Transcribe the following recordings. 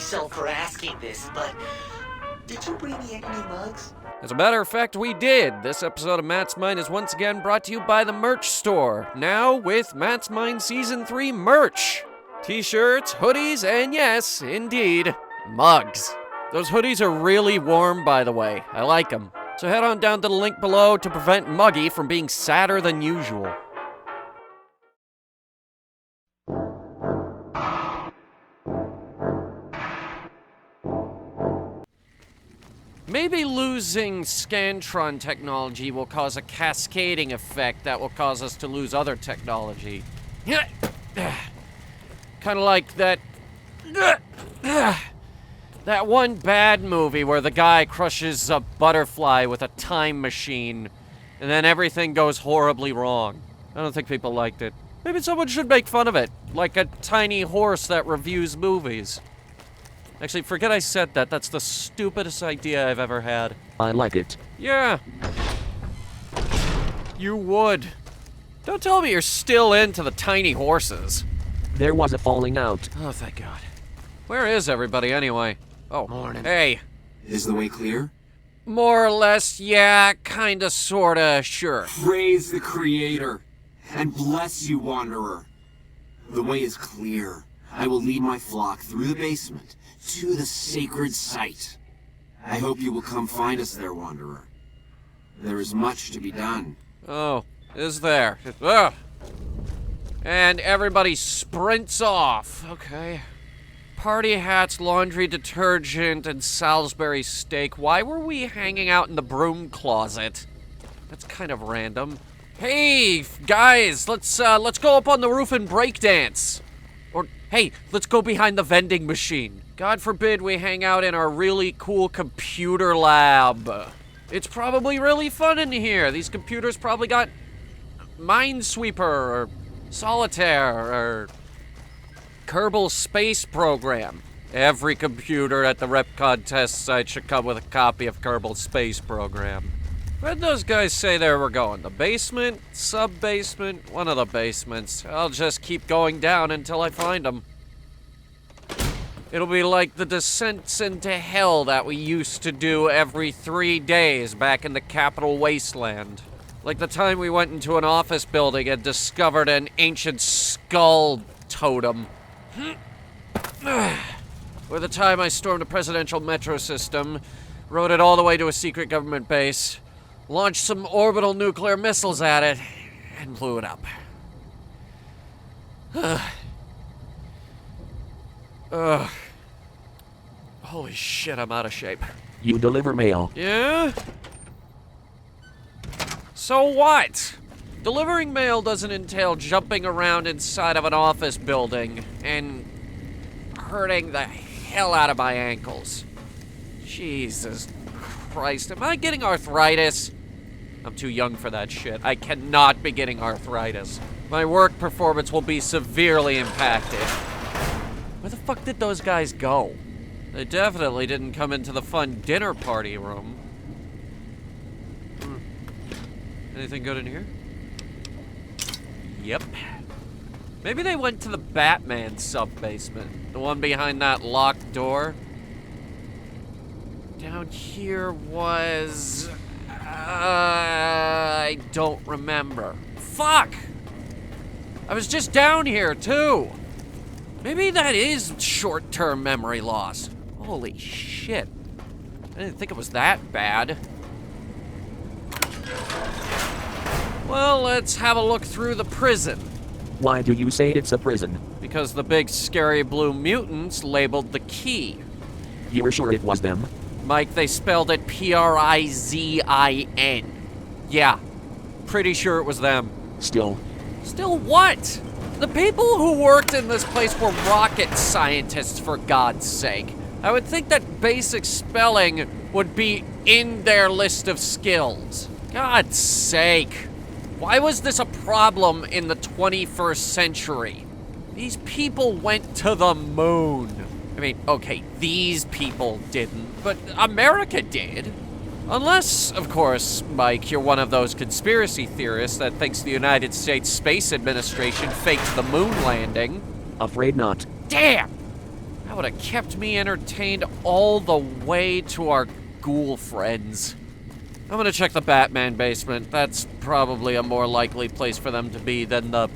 myself for asking this, but did you bring me any new mugs? As a matter of fact, we did. This episode of Matt's Mind is once again brought to you by the merch store. Now with Matt's Mind Season 3 merch. T-shirts, hoodies, and yes, indeed, mugs. Those hoodies are really warm, by the way. I like them. So head on down to the link below to prevent Muggy from being sadder than usual. Maybe losing Scantron technology will cause a cascading effect that will cause us to lose other technology. Kind of like that one bad movie where the guy crushes a butterfly with a time machine and then everything goes horribly wrong. I don't think people liked it. Maybe someone should make fun of it, like a tiny horse that reviews movies. Actually, forget I said that. That's the stupidest idea I've ever had. I like it. Yeah. You would. Don't tell me you're still into the tiny horses. There was a falling out. Oh, thank God. Where is everybody anyway? Oh, Morning. Hey. Is the way clear? More or less, yeah, kinda, sorta, sure. Praise the Creator, and bless you, Wanderer. The way is clear. I will lead my flock through the basement to the sacred site. I hope you will come find us there, Wanderer. There is much to be done. Oh, is there? Ugh. And everybody sprints off. Okay. Party hats, laundry detergent, and Salisbury steak. Why were we hanging out in the broom closet? That's kind of random. Hey, guys, let's go up on the roof and breakdance. Or, hey, let's go behind the vending machine. God forbid we hang out in our really cool computer lab. It's probably really fun in here. These computers probably got Minesweeper or Solitaire or Kerbal Space Program. Every computer at the REPCONN test site should come with a copy of Kerbal Space Program. Where'd those guys say they were going? The basement? Sub-basement? One of the basements. I'll just keep going down until I find them. It'll be like the descents into hell that we used to do every 3 days back in the capital wasteland. Like the time we went into an office building and discovered an ancient skull totem. Or the time I stormed a presidential metro system, rode it all the way to a secret government base, launched some orbital nuclear missiles at it, and blew it up. Ugh. Holy shit, I'm out of shape. You deliver mail. Yeah? So what? Delivering mail doesn't entail jumping around inside of an office building and hurting the hell out of my ankles. Jesus Christ, am I getting arthritis? I'm too young for that shit. I cannot be getting arthritis. My work performance will be severely impacted. Where the fuck did those guys go? They definitely didn't come into the fun dinner party room. Anything good in here? Yep. Maybe they went to the Batman sub-basement. The one behind that locked door. Down here was... I don't remember. Fuck! I was just down here, too. Maybe that is short-term memory loss. Holy shit. I didn't think it was that bad. Well, let's have a look through the prison. Why do you say it's a prison? Because the big scary blue mutants labeled the key. You were sure it was them? Mike, they spelled it P-R-I-Z-I-N. Yeah, pretty sure it was them. Still what? The people who worked in this place were rocket scientists, for God's sake. I would think that basic spelling would be in their list of skills. God's sake. Why was this a problem in the 21st century? These people went to the moon. I mean, okay, these people didn't, but America did. Unless, of course, Mike, you're one of those conspiracy theorists that thinks the United States Space Administration faked the moon landing. Afraid not. Damn! I That would have kept me entertained all the way to our ghoul friends. I'm gonna check the Batman basement. That's probably a more likely place for them to be than the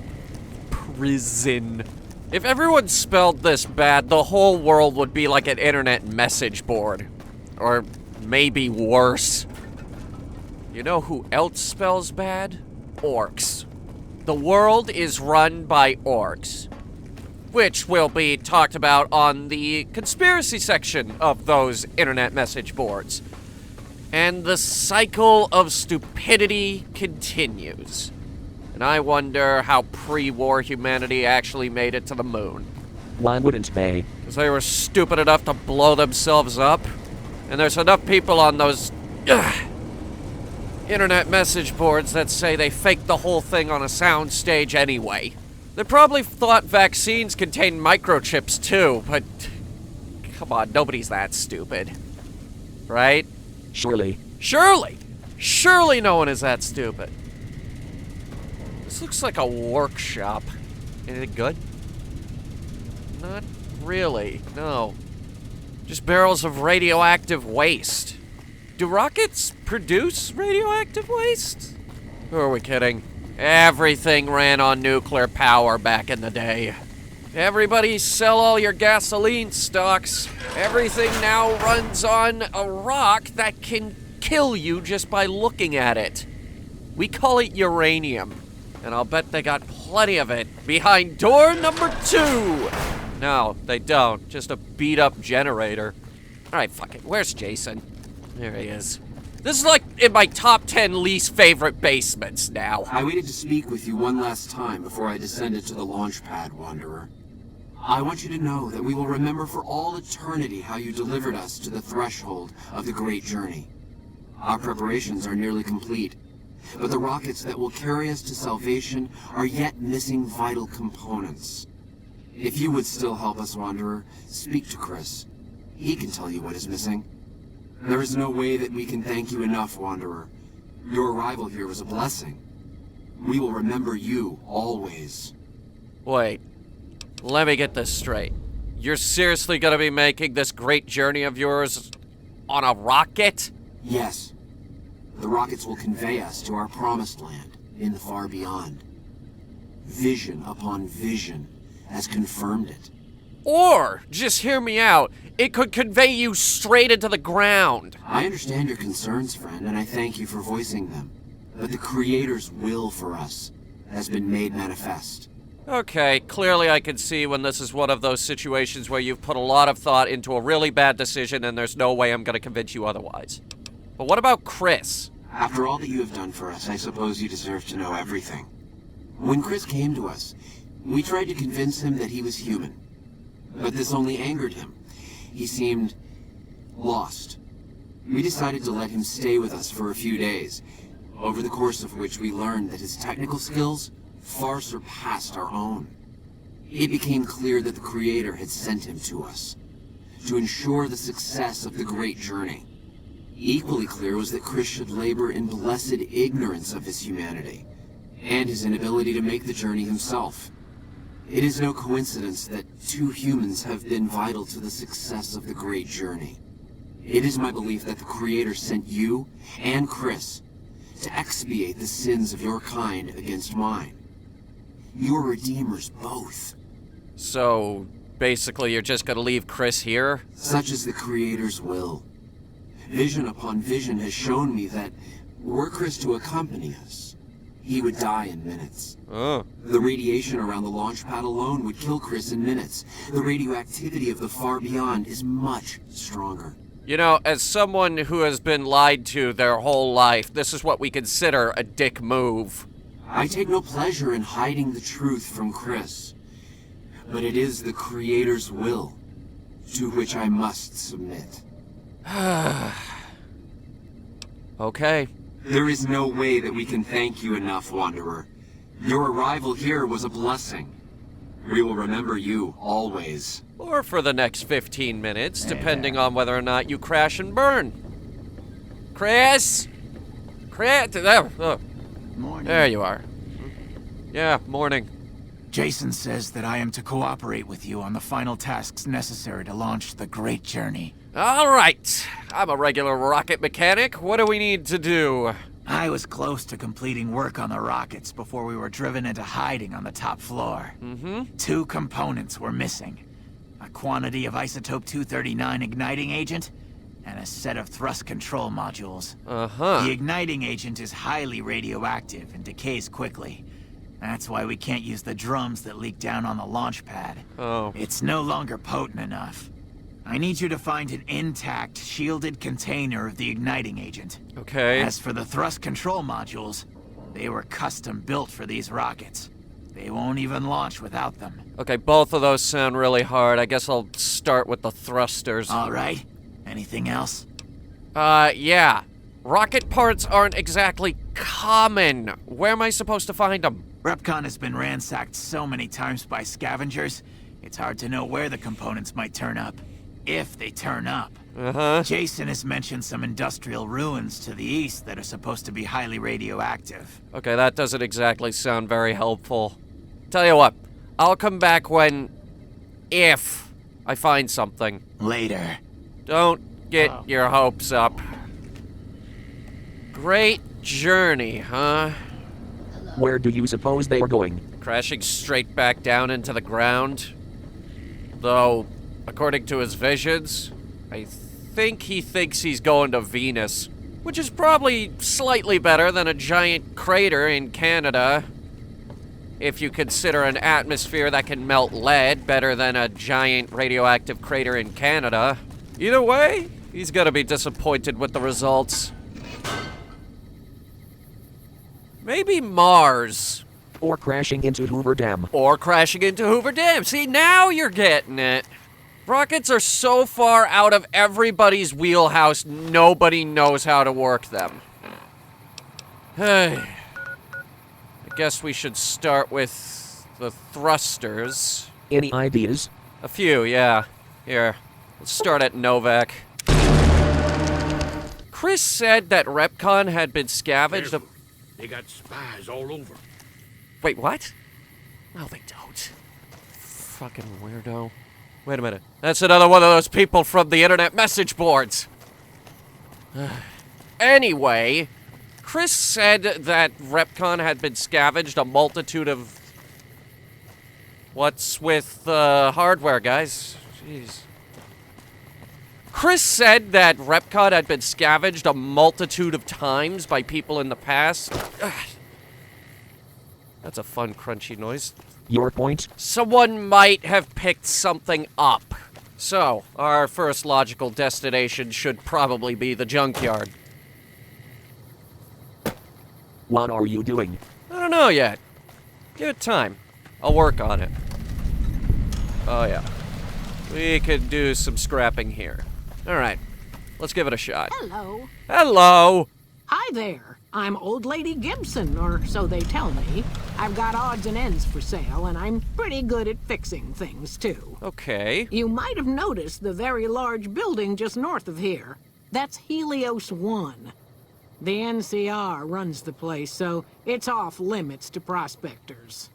prison. If everyone spelled this bad, the whole world would be like an internet message board. Or maybe worse. You know who else spells bad? Orcs. The world is run by orcs. Which will be talked about on the conspiracy section of those internet message boards. And the cycle of stupidity continues. And I wonder how pre-war humanity actually made it to the moon. Why wouldn't they? Because they were stupid enough to blow themselves up. And there's enough people on those internet message boards that say they faked the whole thing on a sound stage anyway. They probably thought vaccines contained microchips too, but come on, nobody's that stupid. Right? Surely. Surely no one is that stupid. This looks like a workshop. Anything good? Not really, no. Just barrels of radioactive waste. Do rockets produce radioactive waste? Who are we kidding? Everything ran on nuclear power back in the day. Everybody sell all your gasoline stocks. Everything now runs on a rock that can kill you just by looking at it. We call it uranium. And I'll bet they got plenty of it behind door number 2. No, they don't. Just a beat-up generator. Alright, fuck it. Where's Jason? There he is. This is like in my top 10 least favorite basements now. I waited to speak with you one last time before I descended to the launch pad, Wanderer. I want you to know that we will remember for all eternity how you delivered us to the threshold of the great journey. Our preparations are nearly complete, but the rockets that will carry us to salvation are yet missing vital components. If you would still help us, Wanderer, speak to Chris. He can tell you what is missing. There is no way that we can thank you enough, Wanderer. Your arrival here was a blessing. We will remember you always. Wait, let me get this straight. You're seriously gonna be making this great journey of yours on a rocket? Yes. The rockets will convey us to our promised land in the far beyond. Vision upon vision has confirmed it. Or, just hear me out, it could convey you straight into the ground. I understand your concerns, friend, and I thank you for voicing them. But the Creator's will for us has been made manifest. Okay, clearly I can see when this is one of those situations where you've put a lot of thought into a really bad decision and there's no way I'm gonna convince you otherwise. But what about Chris? After all that you have done for us, I suppose you deserve to know everything. When Chris came to us, we tried to convince him that he was human. But this only angered him. He seemed lost. We decided to let him stay with us for a few days, over the course of which we learned that his technical skills far surpassed our own. It became clear that the Creator had sent him to us, to ensure the success of the great journey. Equally clear was that Chris should labor in blessed ignorance of his humanity, and his inability to make the journey himself. It is no coincidence that 2 humans have been vital to the success of the great journey. It is my belief that the Creator sent you and Chris to expiate the sins of your kind against mine. You are redeemers both. So, basically you're just gonna leave Chris here? Such is the Creator's will. Vision upon vision has shown me that were Chris to accompany us, he would die in minutes. Oh. The radiation around the launch pad alone would kill Chris in minutes. The radioactivity of the far beyond is much stronger. You know, as someone who has been lied to their whole life, this is what we consider a dick move. I take no pleasure in hiding the truth from Chris, but it is the Creator's will to which I must submit. Okay. There is no way that we can thank you enough, Wanderer. Your arrival here was a blessing. We will remember you always. Or for the next 15 minutes, depending on whether or not you crash and burn. Chris? Chris? There, oh. Morning. There you are. Yeah, morning. Jason says that I am to cooperate with you on the final tasks necessary to launch the Great Journey. All right. I'm a regular rocket mechanic. What do we need to do? I was close to completing work on the rockets before we were driven into hiding on the top floor. Mm-hmm. 2 components were missing. A quantity of isotope 239 igniting agent, and a set of thrust control modules. Uh-huh. The igniting agent is highly radioactive and decays quickly. That's why we can't use the drums that leak down on the launch pad. Oh. It's no longer potent enough. I need you to find an intact, shielded container of the igniting agent. Okay. As for the thrust control modules, they were custom built for these rockets. They won't even launch without them. Okay, both of those sound really hard. I guess I'll start with the thrusters. All right. Anything else? Yeah. Rocket parts aren't exactly common. Where am I supposed to find them? REPCONN has been ransacked so many times by scavengers, it's hard to know where the components might turn up. If they turn up. Uh-huh. Jason has mentioned some industrial ruins to the east that are supposed to be highly radioactive. Okay, that doesn't exactly sound very helpful. Tell you what, I'll come back if I find something. Later. Don't get your hopes up. Great journey, huh? Where do you suppose they are going? Crashing straight back down into the ground. Though, according to his visions, I think he thinks he's going to Venus, which is probably slightly better than a giant crater in Canada. If you consider an atmosphere that can melt lead better than a giant radioactive crater in Canada. Either way, he's gonna be disappointed with the results. Maybe Mars. Or crashing into Hoover Dam. Or crashing into Hoover Dam. See, now you're getting it. Rockets are so far out of everybody's wheelhouse, nobody knows how to work them. I guess we should start with the thrusters. Any ideas? A few, yeah. Here, let's start at Novak. Chris said that REPCONN had been scavenged. They got spies all over. Wait, what? No, they don't. Fucking weirdo. Wait a minute. That's another one of those people from the internet message boards. Anyway, Chris said that REPCONN had been scavenged a multitude of... What's with hardware, guys? Jeez. Chris said that REPCONN had been scavenged a multitude of times by people in the past. That's a fun, crunchy noise. Your point? Someone might have picked something up. So, our first logical destination should probably be the junkyard. What are you doing? I don't know yet. Give it time. I'll work on it. Oh yeah. We could do some scrapping here. Alright. Let's give it a shot. Hello. Hello! Hi there. I'm Old Lady Gibson, or so they tell me. I've got odds and ends for sale, and I'm pretty good at fixing things, too. Okay. You might have noticed the very large building just north of here. That's Helios 1. The NCR runs the place, so it's off limits to prospectors.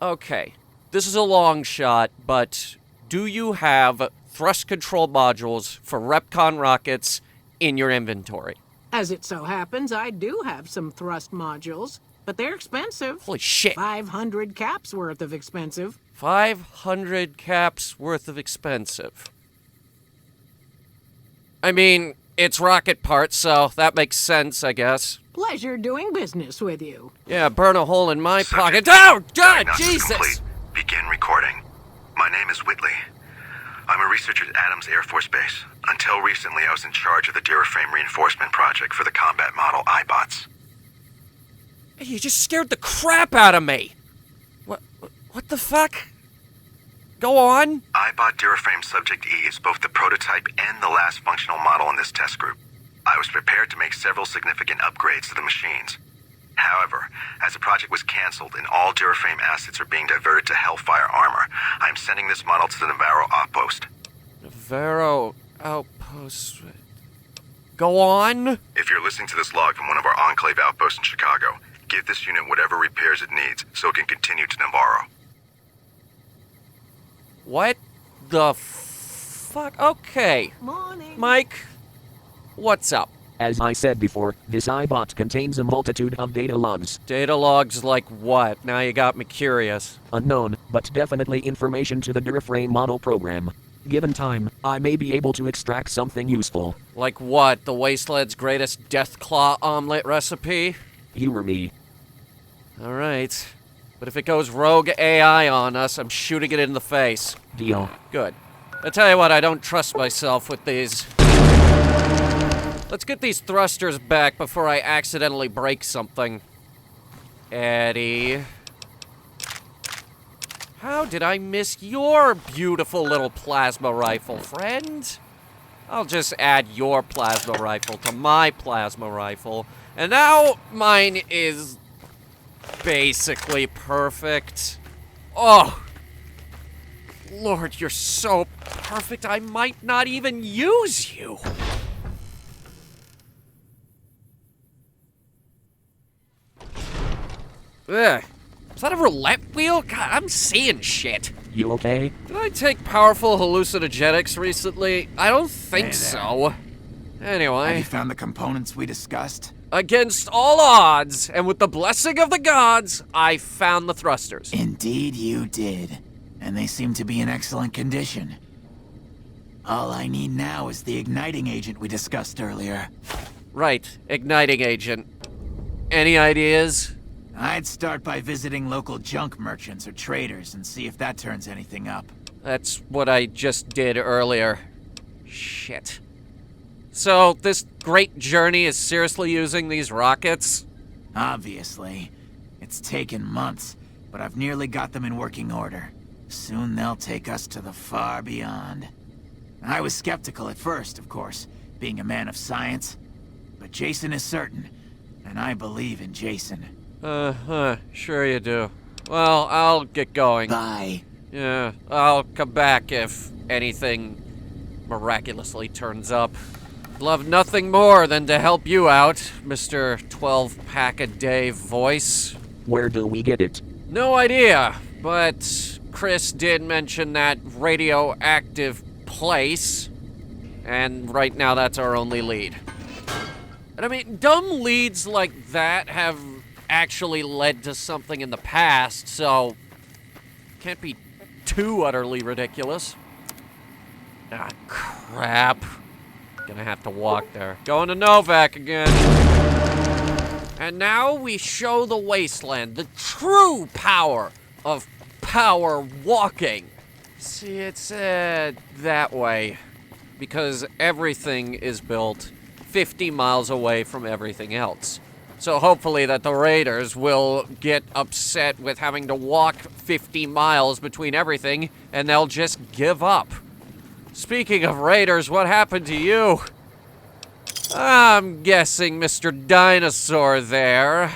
Okay. This is a long shot, but do you have thrust control modules for REPCONN rockets in your inventory? As it so happens, I do have some thrust modules, but they're expensive. Holy shit. 500 caps worth of expensive. 500 caps worth of expensive. I mean, it's rocket parts, so that makes sense, I guess. Pleasure doing business with you. Yeah, burn a hole in my pocket. Oh, God, Jesus! Complete. Begin recording. My name is Whitley. I'm a researcher at Adams Air Force Base. Until recently, I was in charge of the Duraframe reinforcement project for the combat model iBots. You just scared the crap out of me. What the fuck? Go on. iBot Duraframe Subject E is both the prototype and the last functional model in this test group. I was prepared to make several significant upgrades to the machines. However, as the project was canceled and all Duraframe assets are being diverted to Hellfire armor, I am sending this model to the Navarro outpost. Navarro outpost. Go on. If you're listening to this log from one of our Enclave outposts in Chicago, give this unit whatever repairs it needs so it can continue to Navarro. What the fuck? Okay. Morning. Mike, what's up? As I said before, this iBot contains a multitude of data logs. Data logs like what? Now you got me curious. Unknown, but definitely information to the Duraframe model program. Given time, I may be able to extract something useful. Like what? The Wasteland's greatest Deathclaw omelet recipe? Humor me. Alright. But if it goes rogue AI on us, I'm shooting it in the face. Deal. Good. I tell you what, I don't trust myself with these. Let's get these thrusters back before I accidentally break something. Eddie. How did I miss your beautiful little plasma rifle, friend? I'll just add your plasma rifle to my plasma rifle. And now mine is basically perfect. Oh! Lord, you're so perfect, I might not even use you. Ugh. Is that a roulette wheel? God, I'm seeing shit. You okay? Did I take powerful hallucinogenics recently? I don't think Hey there. so. Have Anyway, you found the components we discussed? against all odds, and with the blessing of the gods, I found the thrusters. Indeed you did. And they seem to be in excellent condition. All I need now is the igniting agent we discussed earlier. Right, igniting agent. Any ideas? I'd start by visiting local junk merchants or traders and see if that turns anything up. That's what I just did earlier. Shit. So, this great journey is seriously using these rockets? Obviously. It's taken months, but I've nearly got them in working order. Soon they'll take us to the far beyond. I was skeptical at first, of course, being a man of science. But Jason is certain, and I believe in Jason. Sure you do. Well, I'll get going. Bye. Yeah, I'll come back if anything miraculously turns up. Love nothing more than to help you out, Mr. 12-pack-a-day voice. Where do we get it? No idea, but Chris did mention that radioactive place, and right now that's our only lead. And I mean, dumb leads like that have actually led to something in the past, so can't be too utterly ridiculous. Ah, crap. Gonna have to walk there. Going to Novak again. And now we show the wasteland the true power of power walking. See, it's that way. Because everything is built 50 miles away from everything else. So hopefully that the raiders will get upset with having to walk 50 miles between everything, and they'll just give up. Speaking of raiders, what happened to you? I'm guessing Mr. Dinosaur there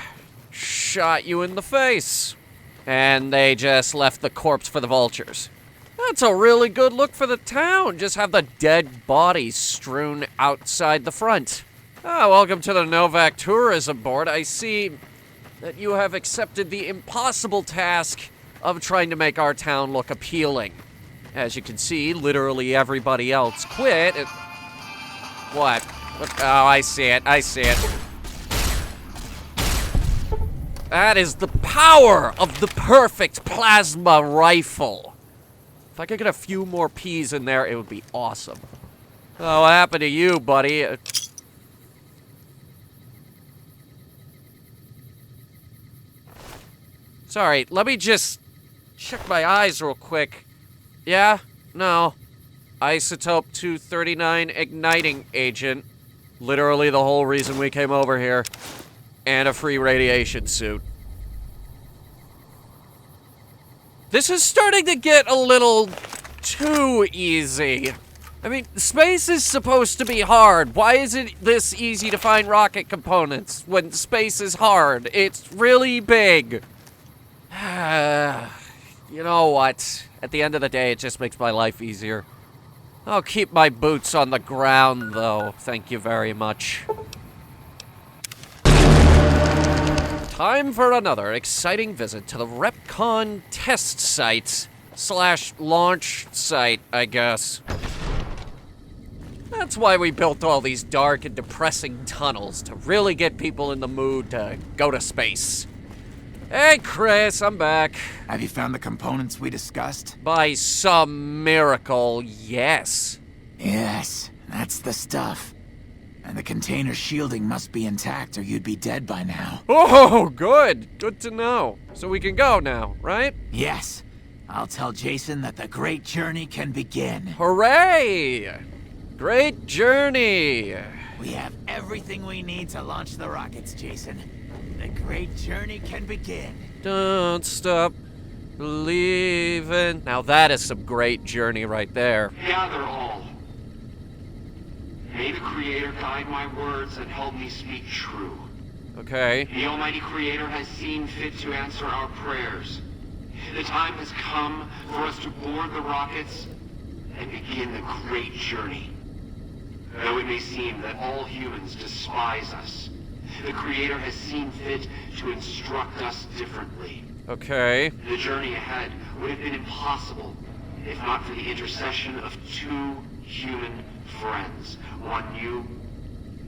shot you in the face. And they just left the corpse for the vultures. That's a really good look for the town. Just have the dead bodies strewn outside the front. Ah, welcome to the Novak Tourism Board. I see that you have accepted the impossible task of trying to make our town look appealing. As you can see, literally everybody else quit. What? Oh, I see it. I see it. That is the power of the perfect plasma rifle. If I could get a few more P's in there, it would be awesome. Oh, what happened to you, buddy? Sorry, let me just check my eyes real quick. Yeah? No. Isotope 239 igniting agent. Literally the whole reason we came over here. And a free radiation suit. This is starting to get a little too easy. I mean, space is supposed to be hard. Why is it this easy to find rocket components when space is hard? It's really big. You know what? At the end of the day, it just makes my life easier. I'll keep my boots on the ground, though. Thank you very much. Time for another exciting visit to the REPCONN test site / launch site, I guess. That's why we built all these dark and depressing tunnels, to really get people in the mood to go to space. Hey, Chris, I'm back. Have you found the components we discussed? By some miracle, yes. Yes, that's the stuff. And the container shielding must be intact or you'd be dead by now. Oh, good. Good to know. So we can go now, right? Yes. I'll tell Jason that the great journey can begin. Hooray! Great journey! We have everything we need to launch the rockets, Jason. The great journey can begin. Don't stop believing. Now that is some great journey right there. Gather all. May the Creator guide my words and help me speak true. Okay. The Almighty Creator has seen fit to answer our prayers. The time has come for us to board the rockets and begin the great journey. Though it may seem that all humans despise us, the Creator has seen fit to instruct us differently. Okay. The journey ahead would have been impossible if not for the intercession of two human friends. One new,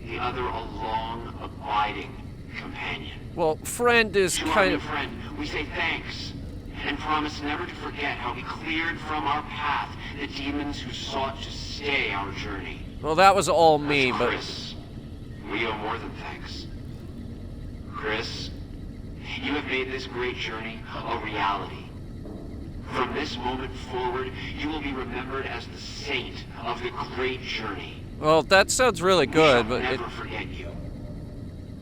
the other a long, abiding companion. Well, friend is To our kind new of... friend, we say thanks, and promise never to forget how he cleared from our path the demons who sought to stay our journey. Well, that was all me, As but... Chris, we owe more than thanks. Chris, you have made this great journey a reality. From this moment forward, you will be remembered as the saint of the great journey. Well, that sounds really good, We but shall it... never forget you.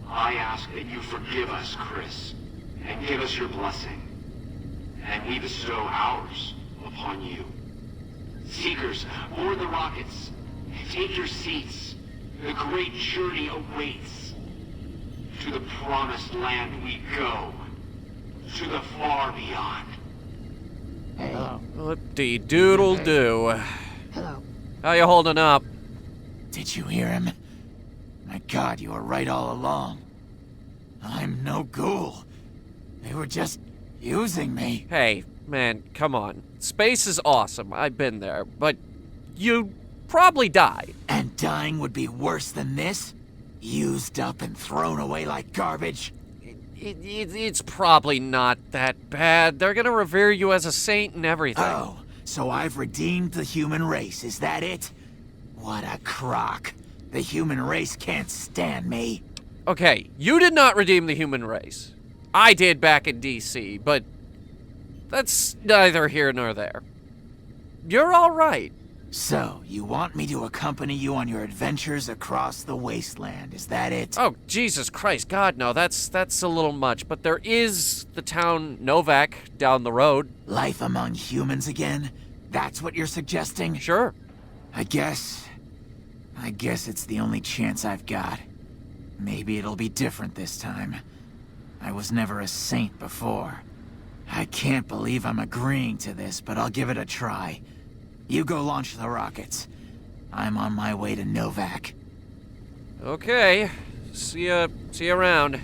I ask that you forgive us, Chris, and give us your blessing. And we bestow ours upon you. Seekers, board the rockets. Take your seats. The great journey awaits. To the promised land we go. To the far beyond. Whoop-de-doodle-doo. Hello. How you holding up? Did you hear him? My God, you were right all along. I'm no ghoul. They were just using me. Hey, man, come on. Space is awesome. I've been there, but you probably die. And dying would be worse than this? Used up and thrown away like garbage? It's probably not that bad. They're gonna revere you as a saint and everything. Oh, so I've redeemed the human race, is that it? What a crock. The human race can't stand me. Okay, you did not redeem the human race. I did back in DC, but that's neither here nor there. You're all right. So, you want me to accompany you on your adventures across the wasteland, is that it? Oh, Jesus Christ, God, no, that's a little much, but there is the town Novak down the road. Life among humans again? That's what you're suggesting? Sure. I guess it's the only chance I've got. Maybe it'll be different this time. I was never a saint before. I can't believe I'm agreeing to this, but I'll give it a try. You go launch the rockets. I'm on my way to Novak. Okay. See you around.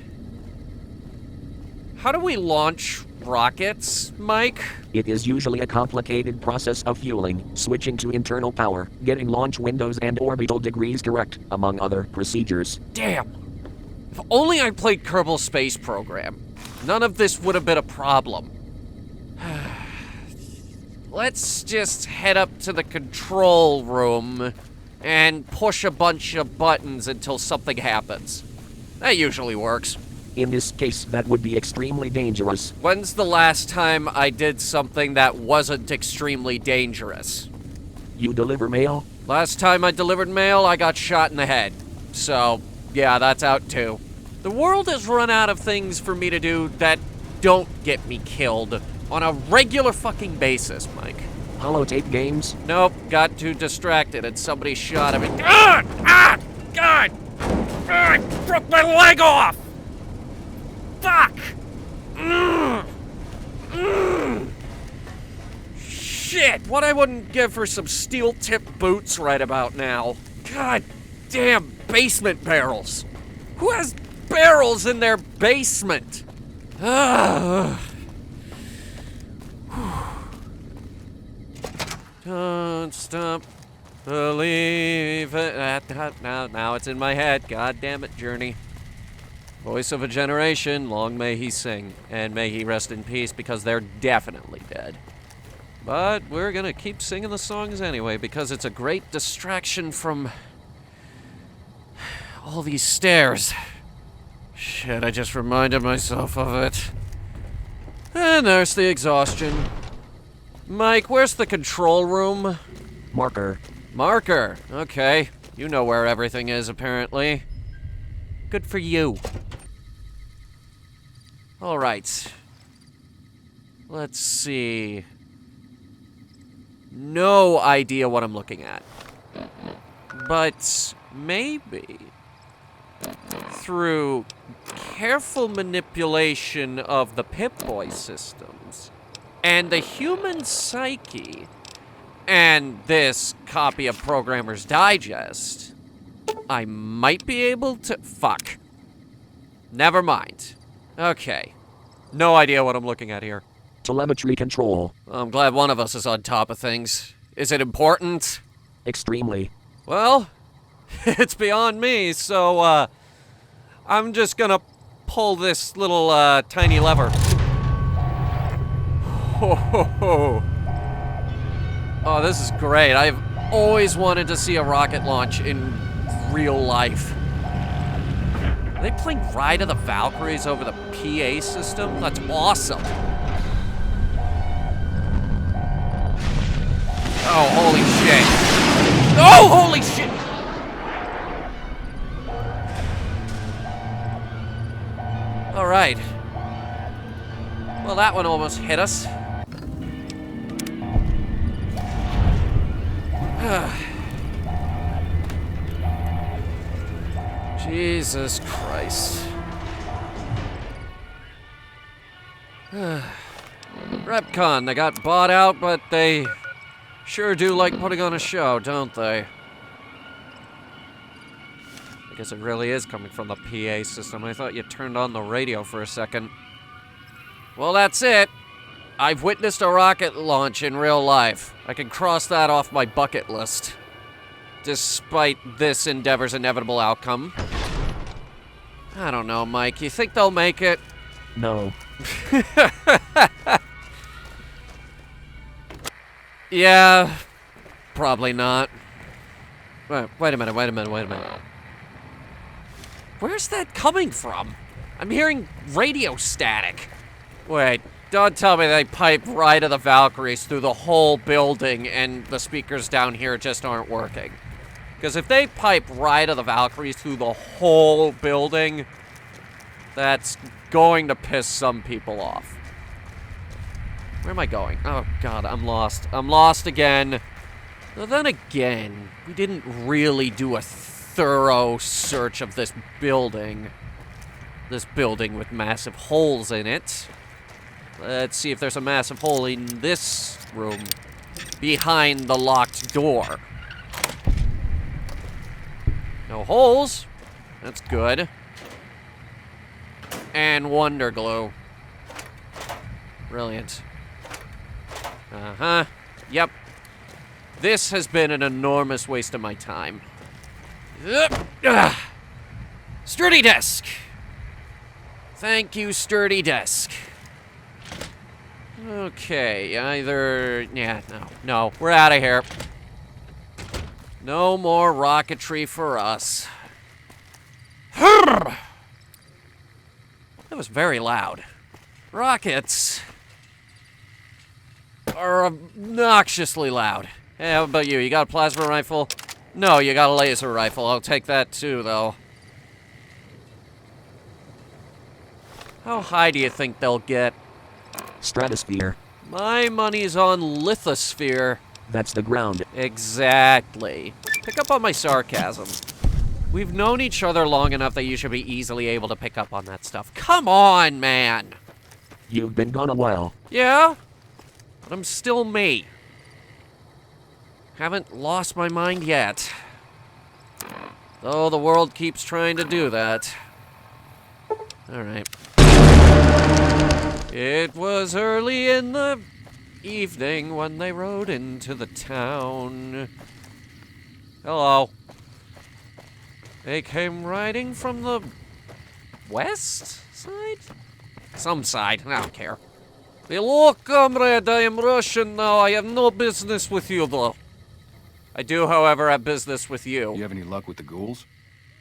How do we launch rockets, Mike? It is usually a complicated process of fueling, switching to internal power, getting launch windows and orbital degrees correct, among other procedures. Damn. If only I played Kerbal Space Program. None of this would have been a problem. Let's just head up to the control room and push a bunch of buttons until something happens. That usually works. In this case, that would be extremely dangerous. When's the last time I did something that wasn't extremely dangerous? You deliver mail? Last time I delivered mail, I got shot in the head. So, yeah, that's out too. The world has run out of things for me to do that don't get me killed on a regular fucking basis, Mike. Holotape games? Nope, got too distracted and somebody shot at me. God! Ah! God! I broke my leg off! Fuck! Shit, what I wouldn't give for some steel-tipped boots right about now. God damn basement barrels. Who has barrels in their basement? Now it's in my head. God damn it, Journey. Voice of a generation, long may he sing. And may he rest in peace, because they're definitely dead. But we're gonna keep singing the songs anyway, because it's a great distraction from all these stairs. Shit, I just reminded myself of it. And there's the exhaustion. Mike, where's the control room? Marker. Marker. Okay. You know where everything is, apparently. Good for you. Alright. Let's see. No idea what I'm looking at. But maybe through careful manipulation of the Pip-Boy systems and the human psyche and this copy of Programmer's Digest, I might be able to... Fuck. Never mind. Okay. No idea what I'm looking at here. Telemetry control. I'm glad one of us is on top of things. Is it important? Extremely. Well, it's beyond me, so, I'm just gonna pull this little, tiny lever. Ho, ho, ho. Oh, this is great. I've always wanted to see a rocket launch in real life. Are they playing Ride of the Valkyries over the PA system? That's awesome. Oh, holy shit. Oh, holy shit! Alright. Well, that one almost hit us. Jesus Christ. REPCONN, they got bought out, but they sure do like putting on a show, don't they? I guess it really is coming from the PA system. I thought you turned on the radio for a second. Well, that's it. I've witnessed a rocket launch in real life. I can cross that off my bucket list. Despite this endeavor's inevitable outcome. I don't know, Mike. You think they'll make it? No. Yeah, probably not. Wait a minute. Where's that coming from? I'm hearing radio static. Wait, don't tell me they pipe Ride of the Valkyries through the whole building and the speakers down here just aren't working. Because if they pipe Ride of the Valkyries through the whole building, that's going to piss some people off. Where am I going? Oh, God, I'm lost. I'm lost again. Well, then again, we didn't really do a thorough search of this building. This building with massive holes in it. Let's see if there's a massive hole in this room behind the locked door. No holes. That's good. And Wonder Glue. Brilliant. Uh-huh. Yep. This has been an enormous waste of my time. Sturdy desk. Thank you, sturdy desk. Okay, either... Yeah, no. We're out of here. No more rocketry for us. That was very loud. Rockets are obnoxiously loud. Hey, how about you? You got a plasma rifle? No, you got a laser rifle. I'll take that too, though. How high do you think they'll get? Stratosphere. My money's on lithosphere. That's the ground. Exactly. Pick up on my sarcasm. We've known each other long enough that you should be easily able to pick up on that stuff. Come on, man! You've been gone a while. Yeah? But I'm still me. Haven't lost my mind yet. Though the world keeps trying to do that. Alright. It was early in the evening when they rode into the town. Hello. They came riding from the west side? Some side, I don't care. Hello, comrade, I am Russian now. I have no business with you, though. I do, however, have business with you. You have any luck with the ghouls?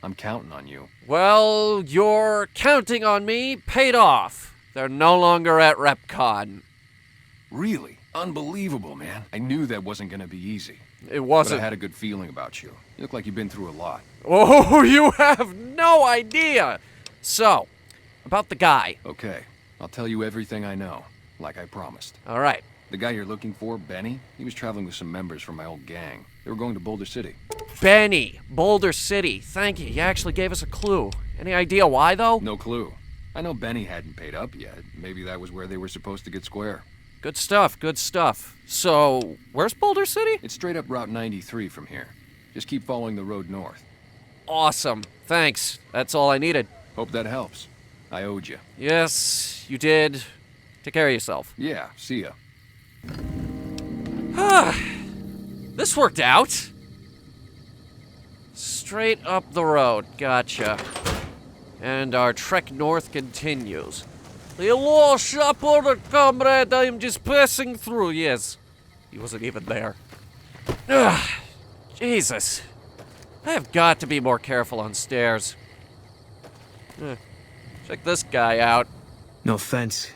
I'm counting on you. Well, your counting on me paid off. They're no longer at REPCONN. Really? Unbelievable, man. I knew that wasn't gonna be easy. It But wasn't. I had a good feeling about you. You look like you've been through a lot. Oh, you have no idea. So, about the guy. Okay, I'll tell you everything I know, like I promised. All right. The guy you're looking for, Benny, he was traveling with some members from my old gang. They were going to Boulder City. Benny, Boulder City. Thank you. You actually gave us a clue. Any idea why, though? No clue. I know Benny hadn't paid up yet. Maybe that was where they were supposed to get square. Good stuff, good stuff. So, where's Boulder City? It's straight up Route 93 from here. Just keep following the road north. Awesome. Thanks. That's all I needed. Hope that helps. I owed you. Yes, you did. Take care of yourself. Yeah, see ya. This worked out. Straight up the road. Gotcha. And our trek north continues. Hello, shopper, comrade. I am just passing through. Yes. He wasn't even there. Jesus. I have got to be more careful on stairs. Check this guy out. No offense,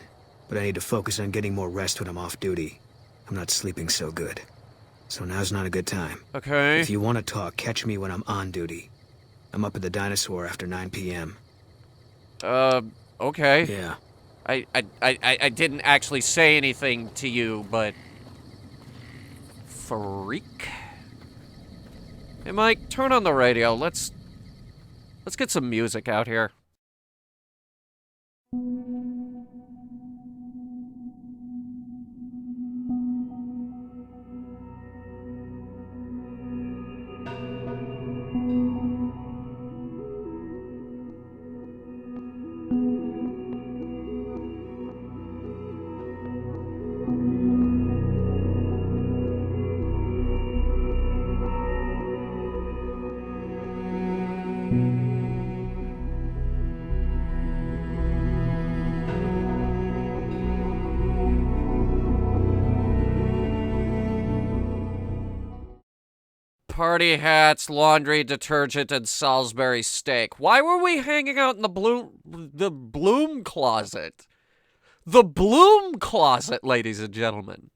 but I need to focus on getting more rest when I'm off duty. I'm not sleeping so good. So now's not a good time. Okay. If you want to talk, catch me when I'm on duty. I'm up at the Dinosaur after 9 p.m. Okay. Yeah. I didn't actually say anything to you, but... Freak? Hey, Mike, turn on the radio. Let's get some music out here. Party hats, laundry detergent, and Salisbury steak. Why were we hanging out in the bloom closet? The bloom closet, ladies and gentlemen.